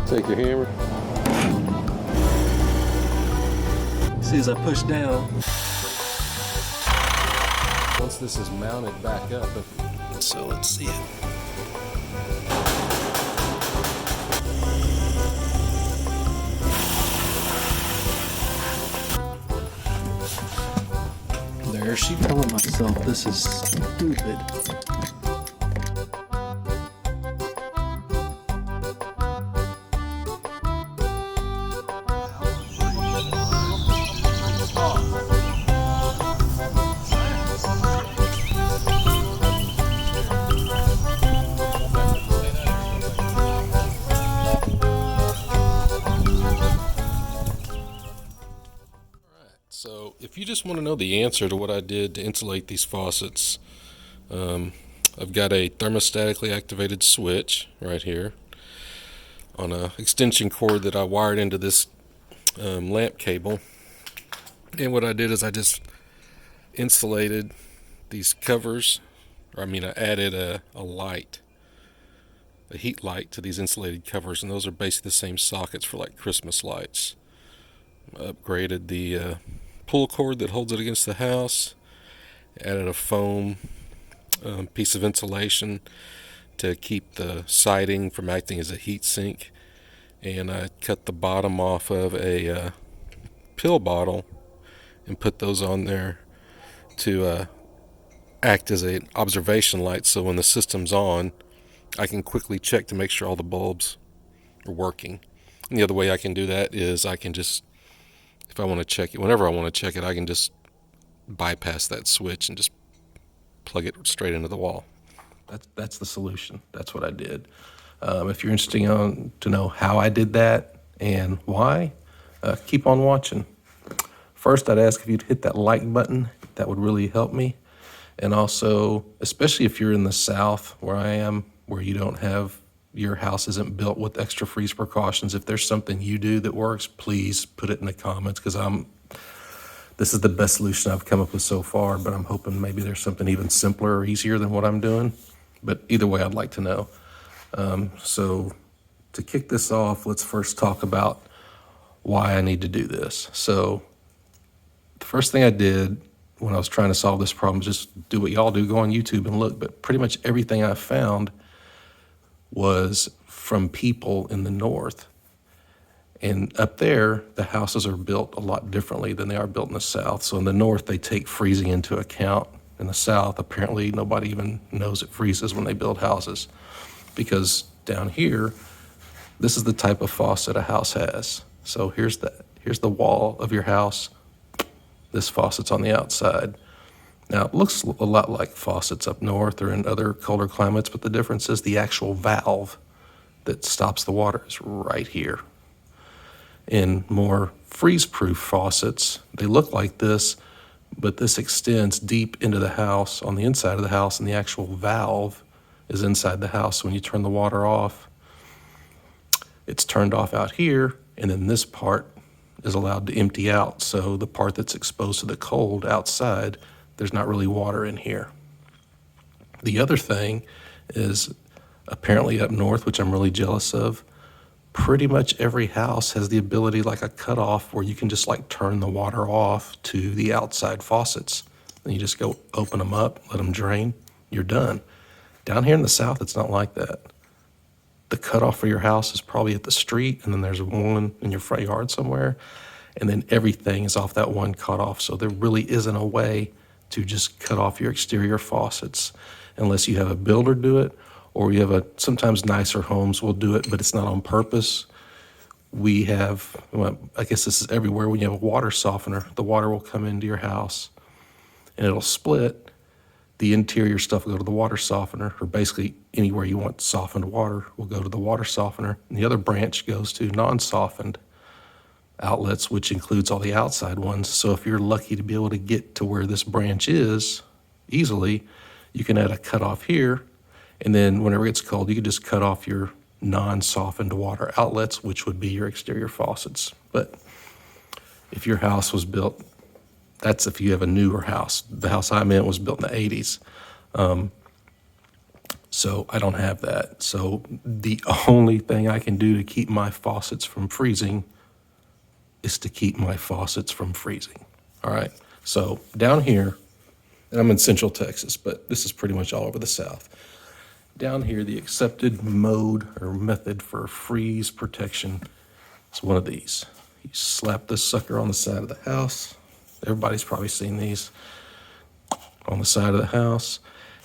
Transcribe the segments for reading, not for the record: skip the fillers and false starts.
Take your hammer. See, as I push down, Once this is mounted back up, so let's see it. There she telling myself this is stupid. so if you just want to know the answer to what I did to insulate these faucets, I've got a thermostatically activated switch right here on a extension cord that I wired into this lamp cable. And what I did is I just insulated these covers, I added a light, a heat light to these insulated covers, and those are basically the same sockets for like Christmas lights. Upgraded the pull cord that holds it against the house, added a foam piece of insulation to keep the siding from acting as a heat sink, and I cut the bottom off of a pill bottle and put those on there to act as an observation light, so when the system's on I can quickly check to make sure all the bulbs are working. And the other way I can do that is I can just, if I want to check it, whenever I want to check it, I can just bypass that switch and just plug it straight into the wall. That's the solution. That's what I did. If you're interested to know how I did that and why, keep on watching. First, I'd ask if you'd hit that like button. That would really help me. And also, especially if you're in the South where I am, where you don't have, your house isn't built with extra freeze precautions, if there's something you do that works, please put it in the comments, because this is the best solution I've come up with so far, but I'm hoping maybe there's something even simpler or easier than what I'm doing. But either way, I'd like to know. So to kick this off, let's first talk about why I need to do this. So the first thing I did when I was trying to solve this problem is just do what y'all do, go on YouTube and look. But pretty much everything I found was from people in the North. And up there, the houses are built a lot differently than they are built in the South. So in the North, they take freezing into account. In the South, apparently nobody even knows it freezes when they build houses. Because down here, this is the type of faucet a house has. So here's the wall of your house. This faucet's on the outside. Now, it looks a lot like faucets up north or in other colder climates, but the difference is the actual valve that stops the water is right here. In more freeze-proof faucets, they look like this, but this extends deep into the house, on the inside of the house, and the actual valve is inside the house. So when you turn the water off, it's turned off out here, and then this part is allowed to empty out. So the part that's exposed to the cold outside, there's not really water in here. The other thing is, apparently up north, which I'm really jealous of, pretty much every house has the ability, like a cutoff, where you can just like turn the water off to the outside faucets. And you just go open them up, let them drain, you're done. Down here in the South, it's not like that. The cutoff for your house is probably at the street, and then there's one in your front yard somewhere, and then everything is off that one cutoff. So there really isn't a way to just cut off your exterior faucets unless you have a builder do it, or you have sometimes nicer homes will do it, but it's not on purpose. We have, well, I guess this is everywhere, when you have a water softener, the water will come into your house and it'll split. The interior stuff will go to the water softener, or basically anywhere you want softened water will go to the water softener. And the other branch goes to non-softened outlets, which includes all the outside ones. So if you're lucky to be able to get to where this branch is easily, you can add a cutoff here. And then whenever it's cold, you can just cut off your non-softened water outlets, which would be your exterior faucets. But if your house was built, that's if you have a newer house. The house I'm in was built in the 80s. So I don't have that. So the only thing I can do to keep my faucets from freezing is to keep my faucets from freezing. All right. So down here, and I'm in Central Texas, but this is pretty much all over the South. Down here, the accepted mode or method for freeze protection is one of these. You slap this sucker on the side of the house. Everybody's probably seen these on the side of the house.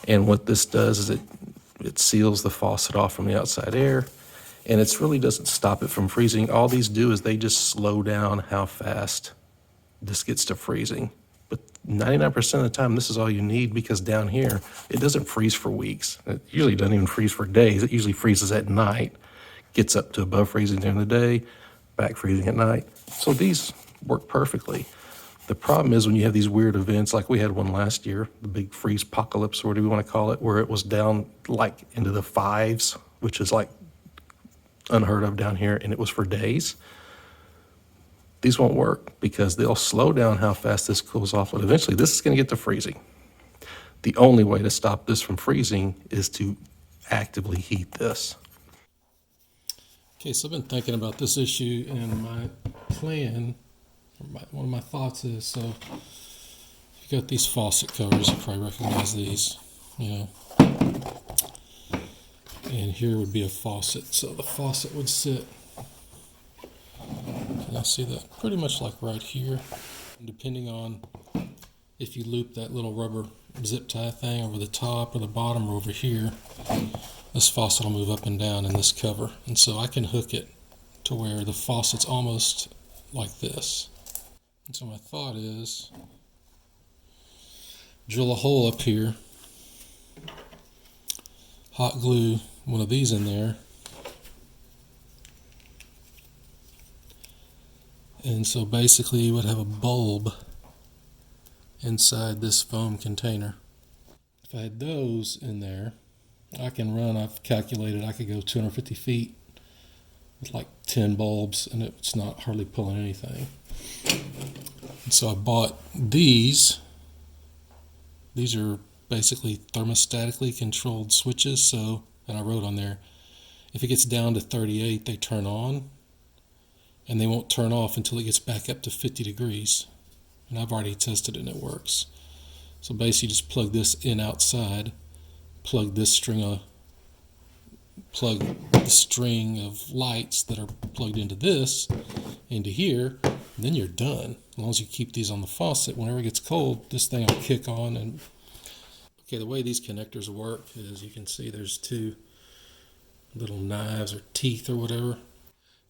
And what this does is it seals the faucet off from the outside air, and it really doesn't stop it from freezing. All these do is they just slow down how fast this gets to freezing. But 99% of the time, this is all you need, because down here, it doesn't freeze for weeks. It usually doesn't even freeze for days. It usually freezes at night, gets up to above freezing during the day, back freezing at night. So these work perfectly. The problem is when you have these weird events, like we had one last year, the big freeze apocalypse, or whatever you want to call it, where it was down like into the fives, which is like unheard of down here, and it was for days. These won't work because they'll slow down how fast this cools off, but eventually this is going to get to freezing. The only way to stop this from freezing is to actively heat this. Okay, so I've been thinking about this issue, and my plan, one of my thoughts is, so you got these faucet covers, you probably recognize these, and here would be a faucet. So the faucet would sit, can I see that? Pretty much like right here. And depending on if you loop that little rubber zip tie thing over the top or the bottom or over here, this faucet will move up and down in this cover. And so I can hook it to where the faucet's almost like this. And so my thought is, drill a hole up here, hot glue one of these in there, and so basically you would have a bulb inside this foam container. If I had those in there, I've calculated I could go 250 feet with like 10 bulbs, and it's not hardly pulling anything. And so I bought these. These are basically thermostatically controlled switches. So, and I wrote on there, if it gets down to 38, they turn on, and they won't turn off until it gets back up to 50 degrees. And I've already tested it and it works. So basically you just plug this in outside, plug the string of lights that are plugged into this into here, and then you're done. As long as you keep these on the faucet, whenever it gets cold, this thing will kick on. And okay, the way these connectors work is, you can see there's two little knives or teeth or whatever.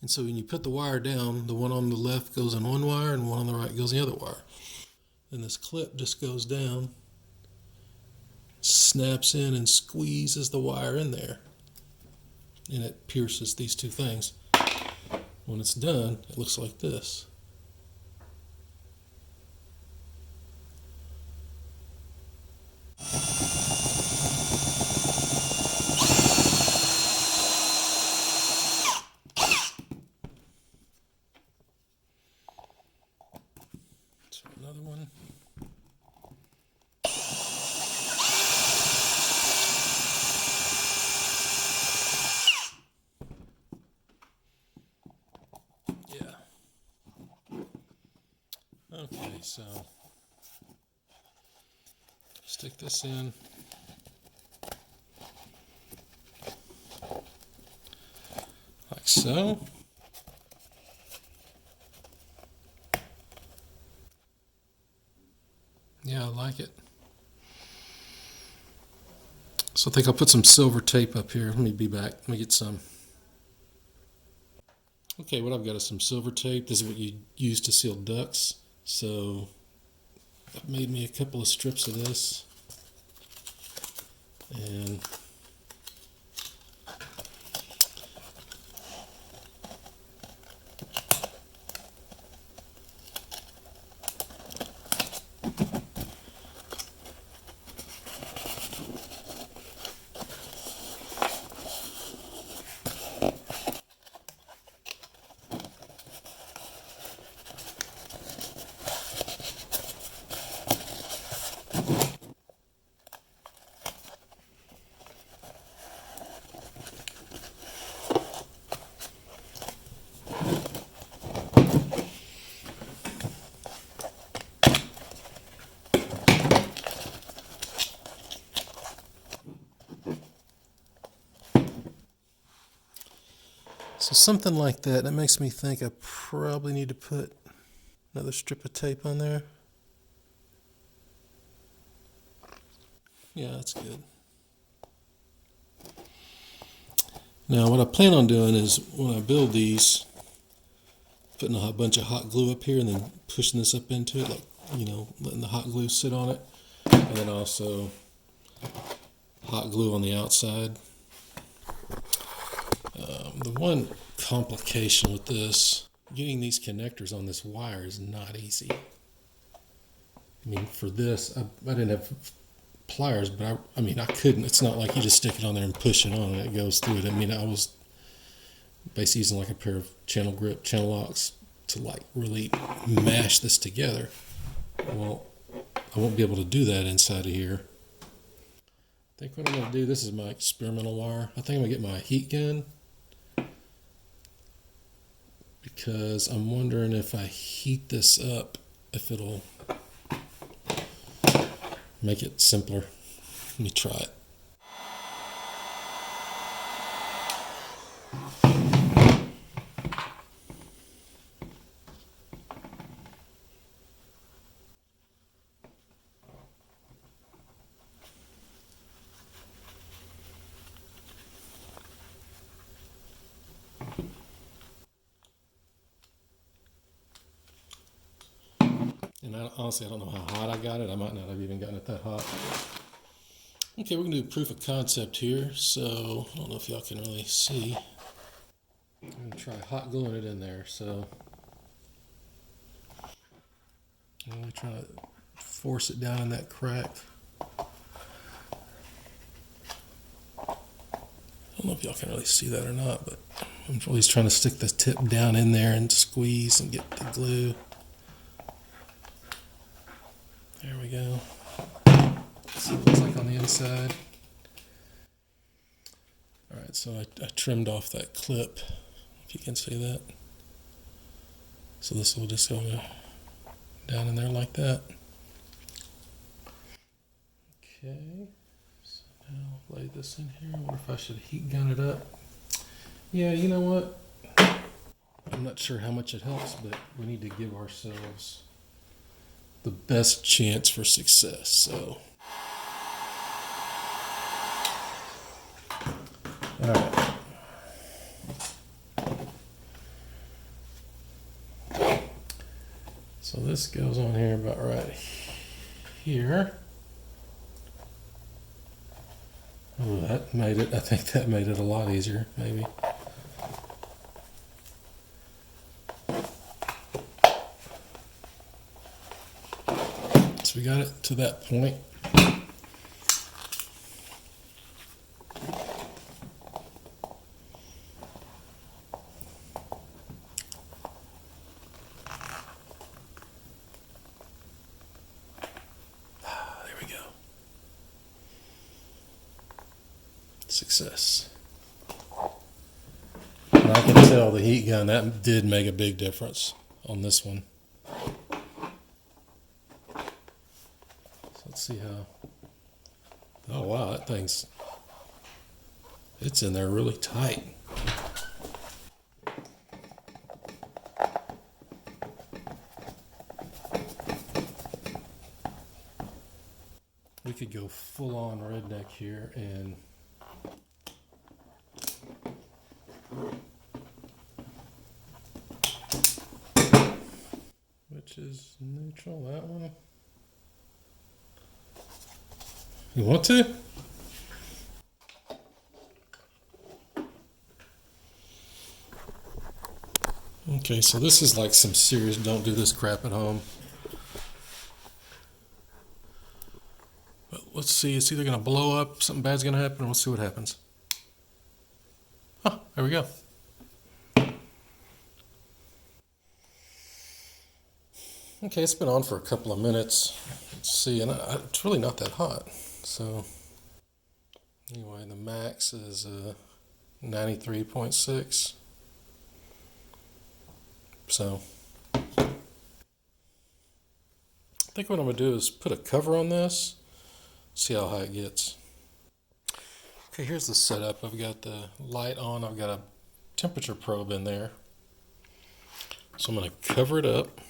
And so when you put the wire down, the one on the left goes in one wire and one on the right goes in the other wire. And this clip just goes down, snaps in and squeezes the wire in there. And it pierces these two things. When it's done, it looks like this. So another one. Okay, so stick this in. Like so. Yeah, I like it. So I think I'll put some silver tape up here. Let me be back. Let me get some. Okay, what I've got is some silver tape. This is what you use to seal ducts. So I've made me a couple of strips of this, and So something like that, that makes me think I probably need to put another strip of tape on there. Yeah, that's good. Now what I plan on doing is when I build these, putting a bunch of hot glue up here and then pushing this up into it, like, you know, letting the hot glue sit on it. And then also hot glue on the outside. The one complication with this, getting these connectors on this wire is not easy. I mean, for this, I didn't have pliers, but I mean, I couldn't. It's not like you just stick it on there and push it on and it goes through it. I mean, I was basically using like a pair of channel locks to like really mash this together. Well, I won't be able to do that inside of here. I think what I'm going to do, this is my experimental wire. I think I'm going to get my heat gun, because I'm wondering if I heat this up, if it'll make it simpler. Let me try it. And honestly, I don't know how hot I got it. I might not have even gotten it that hot. Okay, we're going to do proof of concept here. So, I don't know if y'all can really see. I'm going to try hot gluing it in there. So, I'm going to try to force it down in that crack. I don't know if y'all can really see that or not, but I'm always trying to stick the tip down in there and squeeze and get the glue. There we go. See what it looks like on the inside. Alright, so I trimmed off that clip, if you can see that. So this will just go down in there like that. Okay, so now lay this in here. I wonder if I should heat gun it up. Yeah, you know what? I'm not sure how much it helps, but we need to give ourselves the best chance for success. So, all right. So this goes on here about right here. Oh, that made it. I think that made it a lot easier, maybe. So we got it to that point. There we go. Success. And I can tell the heat gun, that did make a big difference on this one. Let's see how. Oh wow, that thing's, it's in there really tight. We could go full on redneck here and which is neutral, that one. You want to? Okay, so this is like some serious don't do this crap at home. But let's see, it's either going to blow up, something bad's going to happen, or we'll see what happens. Oh, there we go. Okay, it's been on for a couple of minutes. Let's see, and it's really not that hot. So, anyway, the max is 93.6. So, I think what I'm going to do is put a cover on this, see how high it gets. Okay, here's the setup. I've got the light on. I've got a temperature probe in there. So I'm going to cover it up.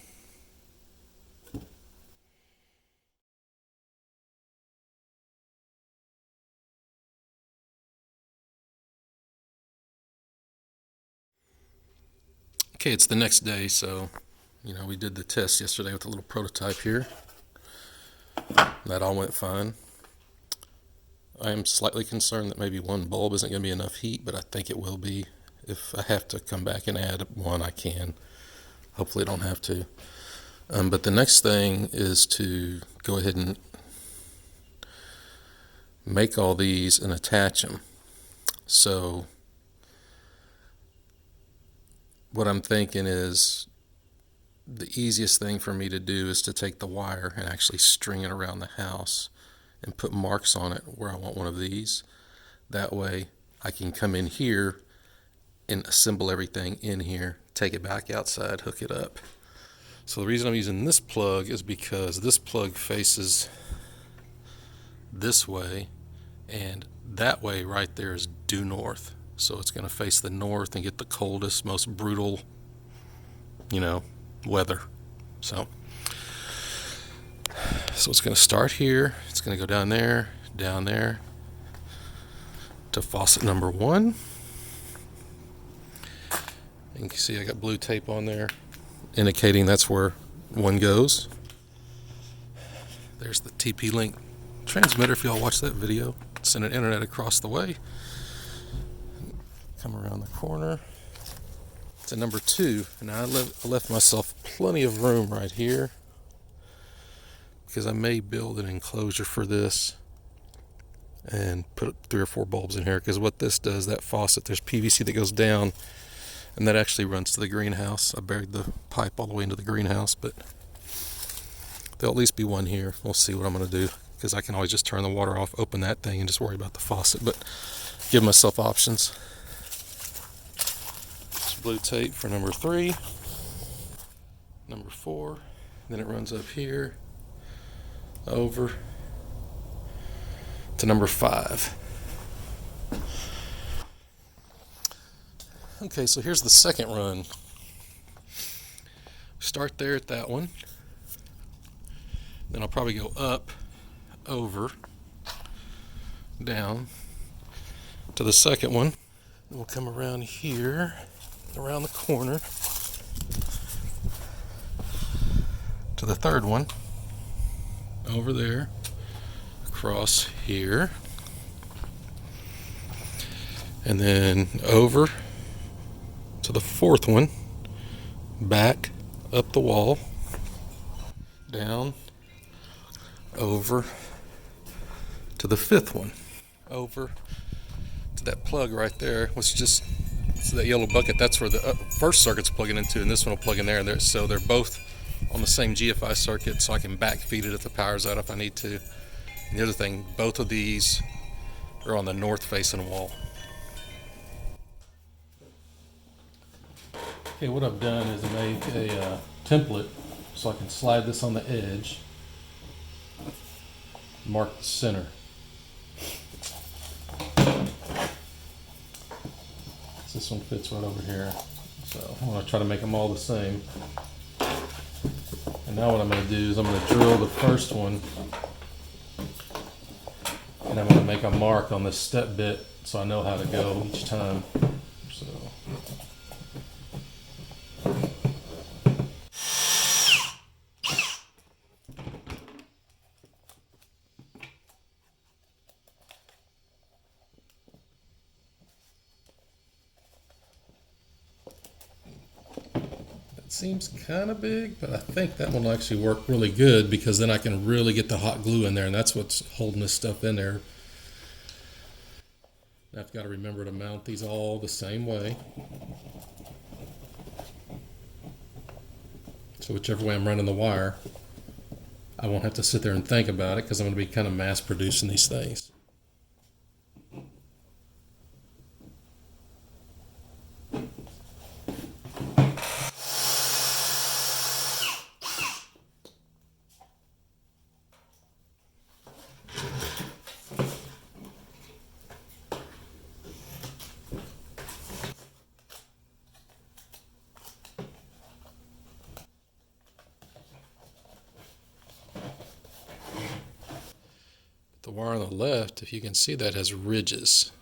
Okay, it's the next day, so we did the test yesterday with a little prototype here. That all went fine. I am slightly concerned that maybe one bulb isn't going to be enough heat, but I think it will be. If I have to come back and add one, I can. Hopefully I don't have to. But the next thing is to go ahead and make all these and attach them. So what I'm thinking is the easiest thing for me to do is to take the wire and actually string it around the house and put marks on it where I want one of these. That way I can come in here and assemble everything in here, take it back outside, hook it up. So the reason I'm using this plug is because this plug faces this way, and that way right there is due north. So it's going to face the north and get the coldest, most brutal, weather. So it's going to start here. It's going to go down there to faucet number 1. And you can see I got blue tape on there indicating that's where 1 goes. There's the TP-Link transmitter if y'all watch that video. Send an internet across the way. Come around the corner to number 2. And I left myself plenty of room right here because I may build an enclosure for this and put 3 or 4 bulbs in here, because what this does, that faucet, there's PVC that goes down and that actually runs to the greenhouse. I buried the pipe all the way into the greenhouse, but there'll at least be 1 here. We'll see what I'm going to do, because I can always just turn the water off, open that thing, and just worry about the faucet, but give myself options. Blue tape for number 3, number 4, then it runs up here over to number 5. Okay, so here's the second run. Start there at that one, then I'll probably go up, over, down to the second one. We'll come around here, around the corner to the third one, over there, across here, and then over to the fourth one, back up the wall, down, over to the fifth one, over to that plug right there, which just so that yellow bucket, that's where the first circuit's plugging into, and this one will plug in there, and so they're both on the same GFI circuit, so I can backfeed it if the power's out if I need to. And the other thing, both of these are on the north facing wall. Okay, what I've done is make a template so I can slide this on the edge, mark the center. This one fits right over here, so I'm going to try to make them all the same. And now what I'm going to do is I'm going to drill the first one, and I'm going to make a mark on this step bit so I know how to go each time. So seems kind of big, but I think that one will actually work really good, because then I can really get the hot glue in there, and that's what's holding this stuff in there. I've got to remember to mount these all the same way. So whichever way I'm running the wire, I won't have to sit there and think about it, because I'm going to be kind of mass producing these things. wire on the left, if you can see, that has ridges.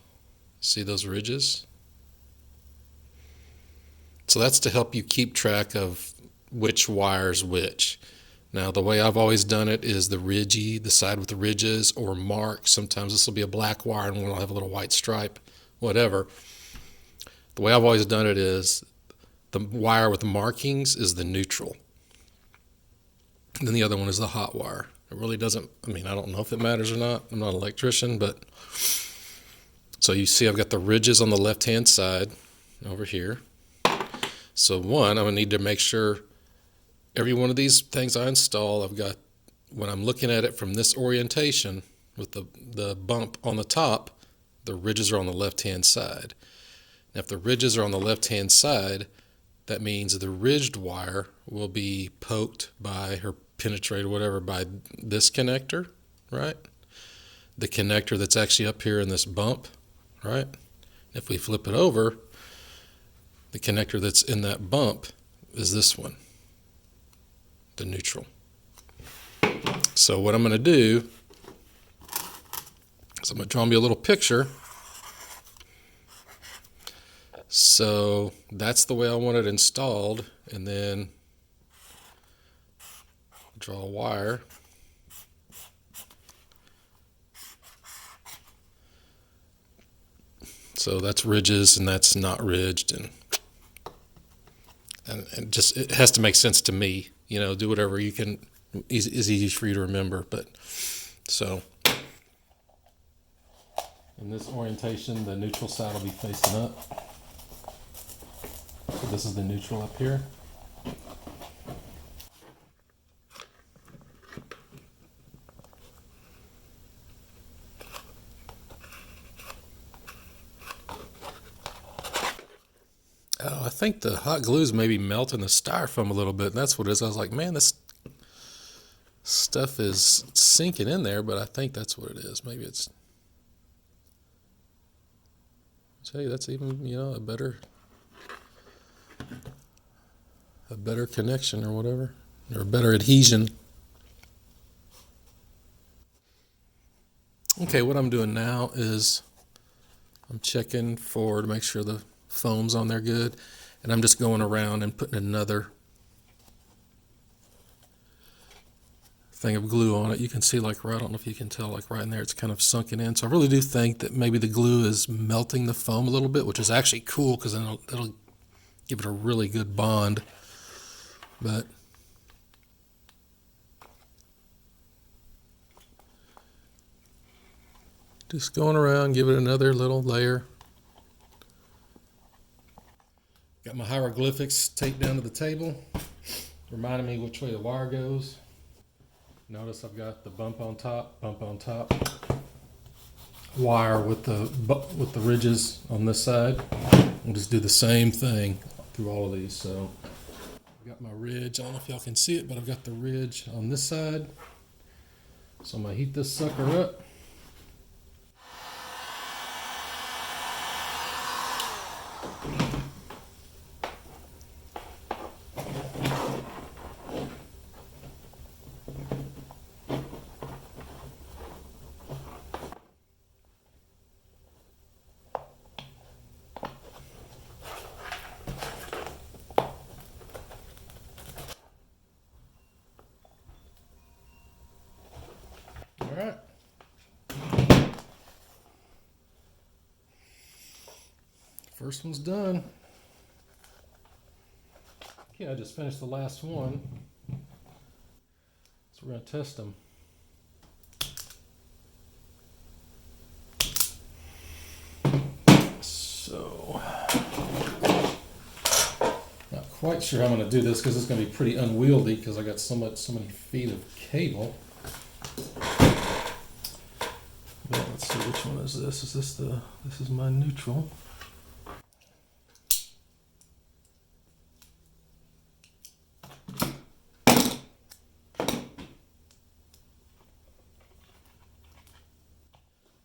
See those ridges? So that's to help you keep track of which wire's which. Now, the way I've always done it is the side with the ridges, or marks. Sometimes this will be a black wire and one will have a little white stripe, whatever. The way I've always done it is the wire with the markings is the neutral. And then the other one is the hot wire. It really doesn't, I don't know if it matters or not. I'm not an electrician, but so you see I've got the ridges on the left-hand side over here. So one, I'm going to need to make sure every one of these things I install, I've got, when I'm looking at it from this orientation with the bump on the top, the ridges are on the left-hand side. Now, if the ridges are on the left-hand side, that means the ridged wire will be poked by, or penetrated, whatever, by this connector, right? The connector that's actually up here in this bump, right? If we flip it over, the connector that's in that bump is this one, the neutral. So what I'm going to do is I'm going to draw me a little picture. So that's the way I want it installed, and then draw a wire. So that's ridges and that's not ridged, and just it has to make sense to me. Do whatever you can is easy for you to remember. But so in this orientation, the neutral side will be facing up. So this is the neutral up here. Oh, I think the hot glue is maybe melting the styrofoam a little bit, and that's what it is. I was like, man, this stuff is sinking in there, but I think that's what it is. Maybe it's, I tell you, that's even, a better connection or whatever, or a better adhesion. Okay, what I'm doing now is I'm checking to make sure the foam's on there good, and I'm just going around and putting another thing of glue on it. You can see, like, right, I don't know if you can tell, like right in there, it's kind of sunken in. So I really do think that maybe the glue is melting the foam a little bit, which is actually cool because then it'll give it a really good bond. But just going around, give it another little layer. Got my hieroglyphics taped down to the table, reminding me which way the wire goes. Notice I've got the bump on top, wire with the ridges on this side. We'll just do the same thing through all of these. So I've got my ridge. I don't know if y'all can see it, but I've got the ridge on this side. So I'm gonna heat this sucker up. Alright. First one's done. Okay, I just finished the last one. So we're going to test them. So, not quite sure how I'm going to do this because it's going to be pretty unwieldy because I got so many feet of cable. Yeah, let's see, which one is this? This is my neutral.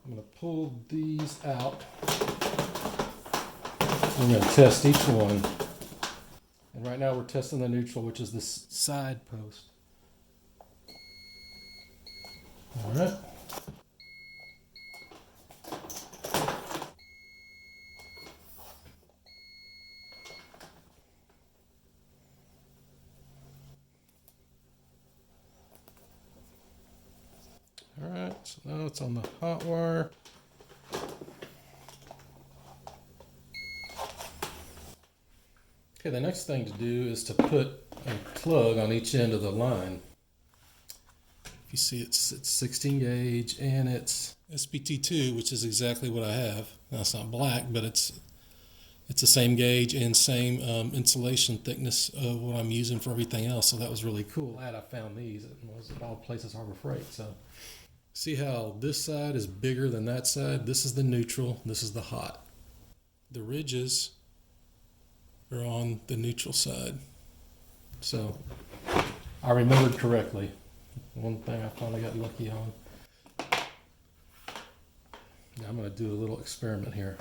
I'm going to pull these out. I'm going to test each one. And right now we're testing the neutral, which is this side post. All right. So now it's on the hot wire. Okay, the next thing to do is to put a plug on each end of the line. If you see it's 16 gauge and it's SPT2, which is exactly what I have. Now it's not black, but it's the same gauge and same insulation thickness of what I'm using for everything else. So that was really cool. Glad I found these. It was at all places Harbor Freight. So see how this side is bigger than that side? This is the neutral. This is the hot. The ridges are on the neutral side. So I remembered correctly. One thing I finally got lucky on. Now I'm going to do a little experiment here.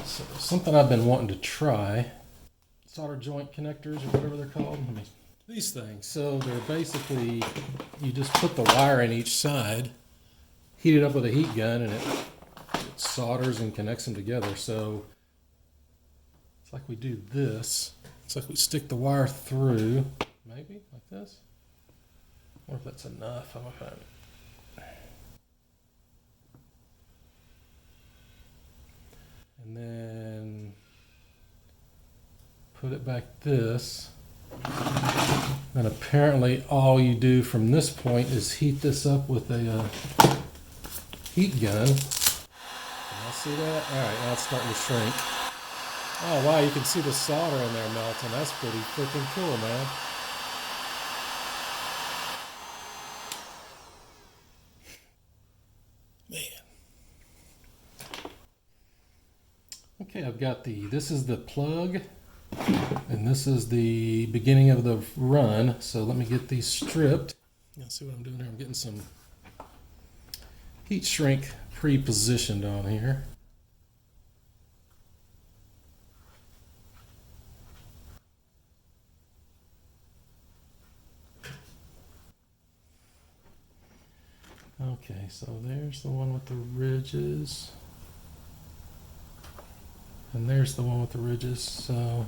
So something I've been wanting to try, solder joint connectors or whatever they're called. These things. So they're basically, you just put the wire in each side, heat it up with a heat gun, and it solders and connects them together. So it's like we do this. It's like we stick the wire through, maybe like this. I wonder if that's enough. I'm gonna find it. And then put it back this. And apparently all you do from this point is heat this up with a heat gun. Can y'all see that? Alright, now it's starting to shrink. Oh wow, you can see the solder in there melting. That's pretty freaking cool, man. Okay, I've got this is the plug, and this is the beginning of the run. So let me get these stripped. You'll see what I'm doing here. I'm getting some heat shrink pre-positioned on here. Okay, so there's the one with the ridges. And there's the one with the ridges. So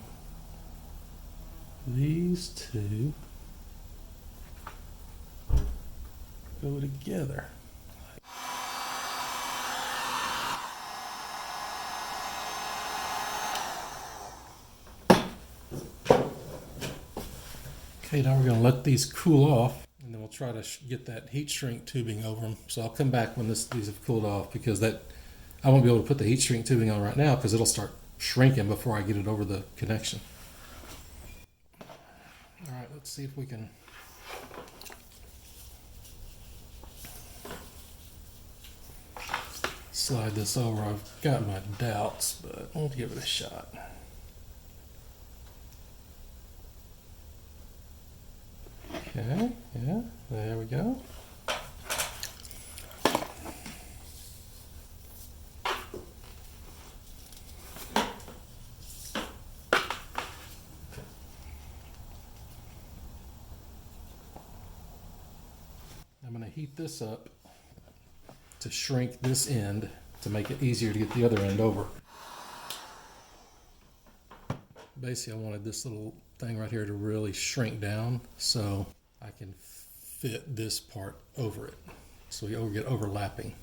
these two go together. Okay, now we're going to let these cool off, and then we'll try to get that heat shrink tubing over them. So I'll come back when these have cooled off, because I won't be able to put the heat shrink tubing on right now because it'll start shrinking before I get it over the connection. All right, let's see if we can slide this over. I've got my doubts, but we'll give it a shot. Okay, yeah, there we go. I'm going to heat this up to shrink this end to make it easier to get the other end over. Basically, I wanted this little thing right here to really shrink down so I can fit this part over it, so we get overlapping.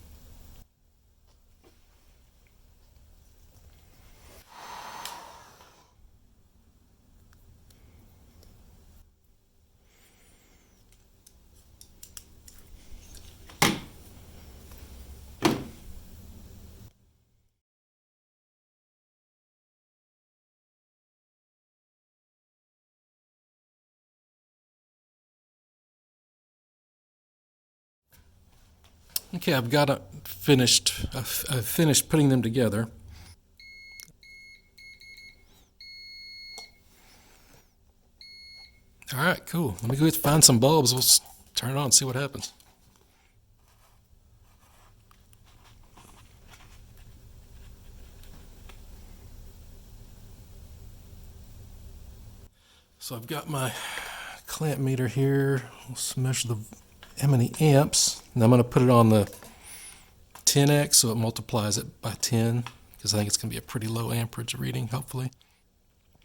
Okay, I've got it finished. I've finished putting them together. All right, cool. Let me go find some bulbs. We'll turn it on and see what happens. So I've got my clamp meter here. Let's measure how many amps. And I'm going to put it on the 10x so it multiplies it by 10, because I think it's going to be a pretty low amperage reading, hopefully.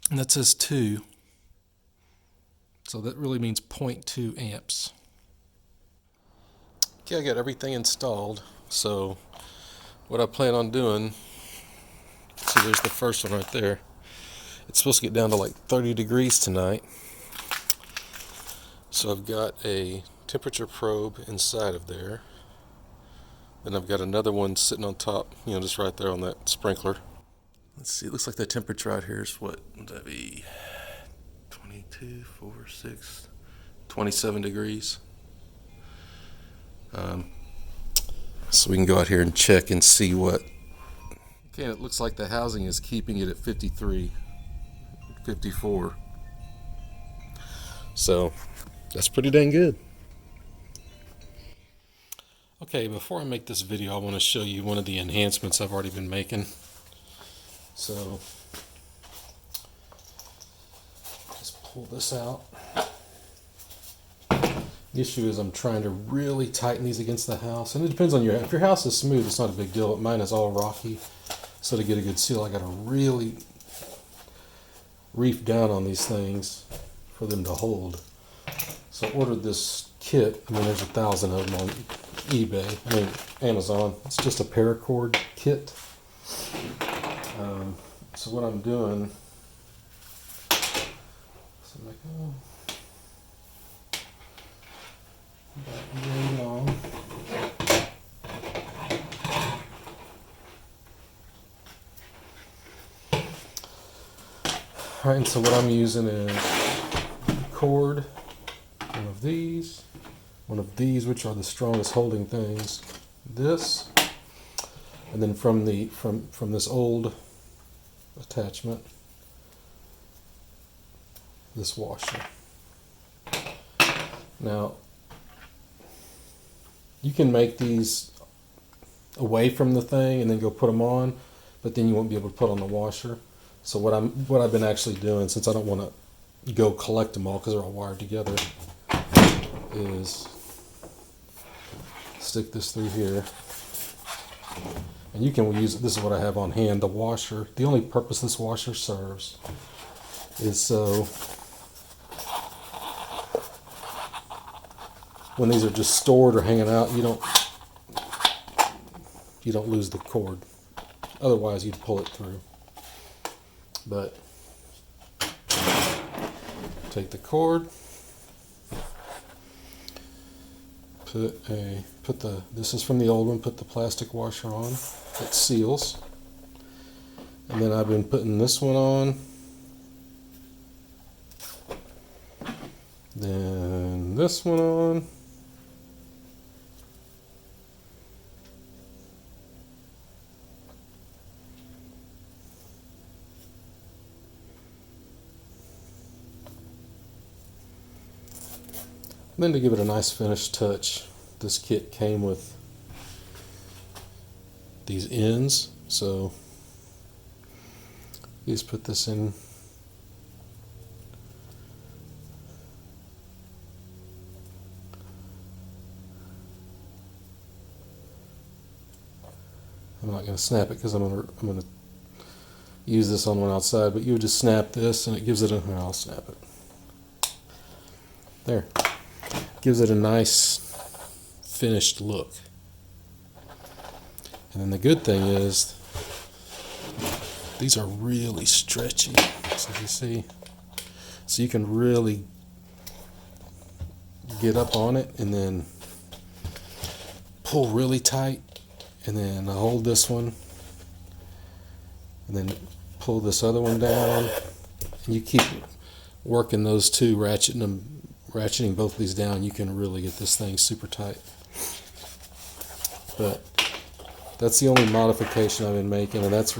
And that says 2. So that really means 0.2 amps. Okay, I got everything installed. So what I plan on doing, see there's the first one right there. It's supposed to get down to like 30 degrees tonight. So I've got a temperature probe inside of there. Then I've got another one sitting on top, just right there on that sprinkler. Let's see, it looks like the temperature out here is what would that be? 22, 4, 6, 27 degrees. So we can go out here and check and see what. Okay, and it looks like the housing is keeping it at 53, 54. So that's pretty dang good. Okay, before I make this video, I want to show you one of the enhancements I've already been making. So just pull this out. The issue is I'm trying to really tighten these against the house, and it depends on if your house is smooth, it's not a big deal. Mine is all rocky, so to get a good seal, I got to really reef down on these things for them to hold. So I ordered this kit. I mean, there's 1,000 of them on Amazon. It's just a paracord kit. So what I'm doing, so I'm like, on. Alright, and so what I'm using is cord, one of these, which are the strongest holding things, this, and then from this old attachment, this washer. Now, you can make these away from the thing and then go put them on, but then you won't be able to put on the washer. So what I've been actually doing, since I don't want to go collect them all because they're all wired together, is stick this through here. And you can use, this is what I have on hand, the washer. The only purpose this washer serves is so when these are just stored or hanging out, you don't lose the cord. Otherwise, you'd pull it through. But take the cord, this is from the old one, put the plastic washer on. It seals. And then I've been putting this one on. Then this one on. And then to give it a nice finished touch, this kit came with these ends. So you just put this in. I'm not going to snap it because I'm going to use this on one outside, but you would just snap this and it gives it I'll snap it. There. Gives it a nice finished look. And then the good thing is these are really stretchy, so you see, so you can really get up on it and then pull really tight, and then hold this one and then pull this other one down, and you keep working those two, ratcheting both of these down. You can really get this thing super tight. But that's the only modification I've been making, and that's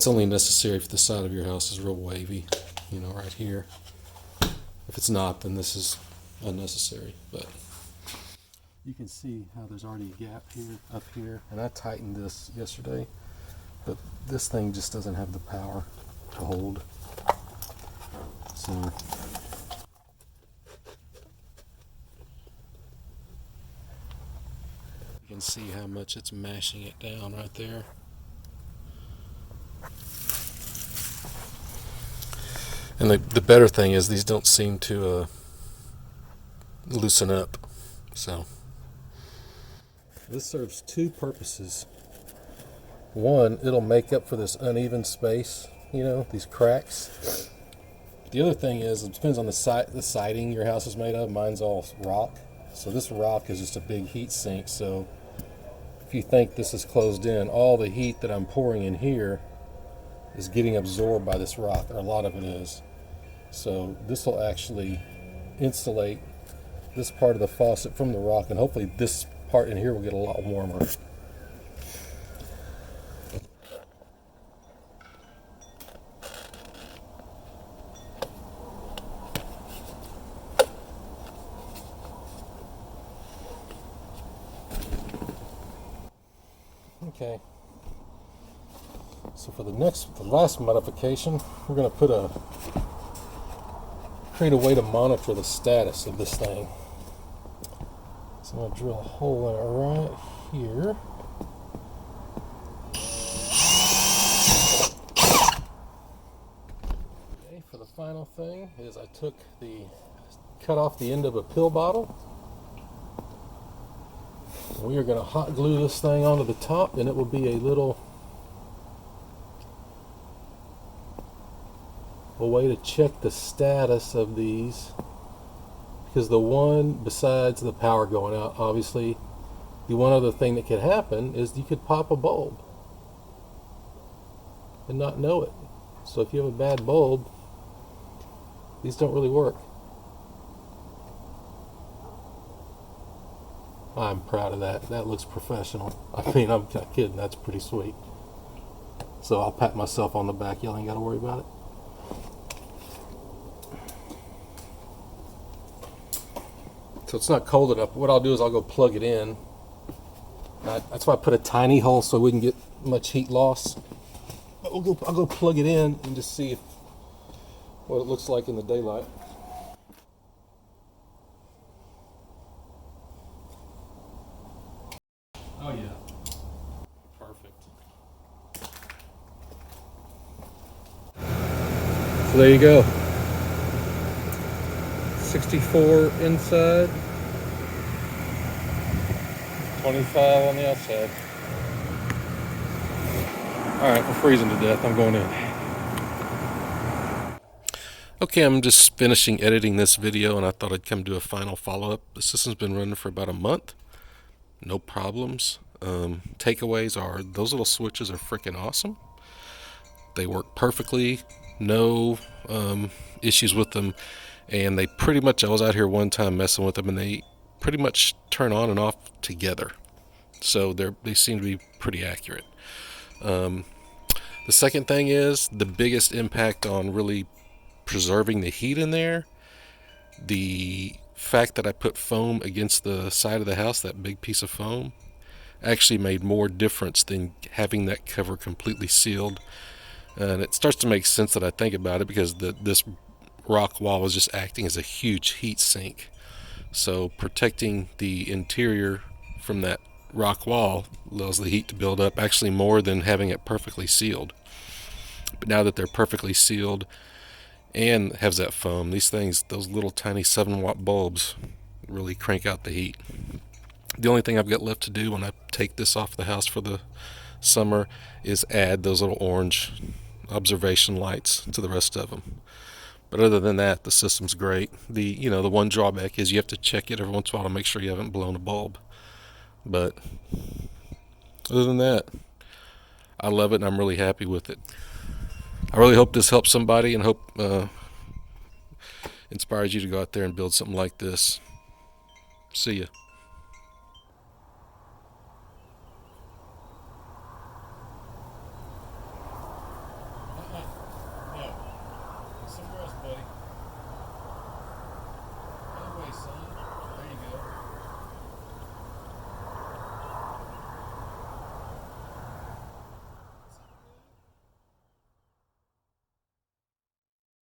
only necessary if the side of your house is real wavy, right here. If it's not, then this is unnecessary. But you can see how there's already a gap here, up here, and I tightened this yesterday, but this thing just doesn't have the power to hold. So you can see how much it's mashing it down right there. And the better thing is these don't seem to loosen up. So This serves two purposes. One, it'll make up for this uneven space, you know, these cracks. The other thing is, it depends on the siding your house is made of. Mine's all rock. So this rock is just a big heat sink. So if you think this is closed in, all the heat that I'm pouring in here is getting absorbed by this rock, or a lot of it is. So this will actually insulate this part of the faucet from the rock, and hopefully this part in here will get a lot warmer. Okay, so for the last modification, we're going to create a way to monitor the status of this thing. So I'm going to drill a hole in it right here. Okay, for the final thing is I cut off the end of a pill bottle. We are going to hot glue this thing onto the top, and it will be a way to check the status of these, because the one, besides the power going out, obviously the one other thing that could happen is you could pop a bulb and not know it. So if you have a bad bulb, these don't really work. I'm proud of that. That looks professional. I mean, I'm not kidding. That's pretty sweet. So I'll pat myself on the back. Y'all ain't got to worry about it. So it's not cold enough. What I'll do is I'll go plug it in. That's why I put a tiny hole so we can get much heat loss. But I'll go plug it in and just see what it looks like in the daylight. Oh yeah, perfect. So there you go. 64 inside, 25 on the outside. Alright, we're freezing to death. I'm going in. Okay, I'm just finishing editing this video, and I thought I'd come do a final follow-up. The system's been running for about a month. No problems. Takeaways are those little switches are freaking awesome. They work perfectly. No issues with them. And they pretty much, I was out here one time messing with them, and they pretty much turn on and off together. So they seem to be pretty accurate. The second thing is the biggest impact on really preserving the heat in there. The fact that I put foam against the side of the house, that big piece of foam, actually made more difference than having that cover completely sealed. And it starts to make sense that I think about it, because this rock wall is just acting as a huge heat sink. So protecting the interior from that rock wall allows the heat to build up, actually more than having it perfectly sealed. But now that they're perfectly sealed and has that foam, these things, those little tiny 7-watt bulbs, really crank out the heat. The only thing I've got left to do when I take this off the house for the summer is add those little orange observation lights to the rest of them. But other than that, the system's great. The one drawback is you have to check it every once in a while to make sure you haven't blown a bulb. But other than that, I love it, and I'm really happy with it. I really hope this helps somebody, and hope inspires you to go out there and build something like this. See ya.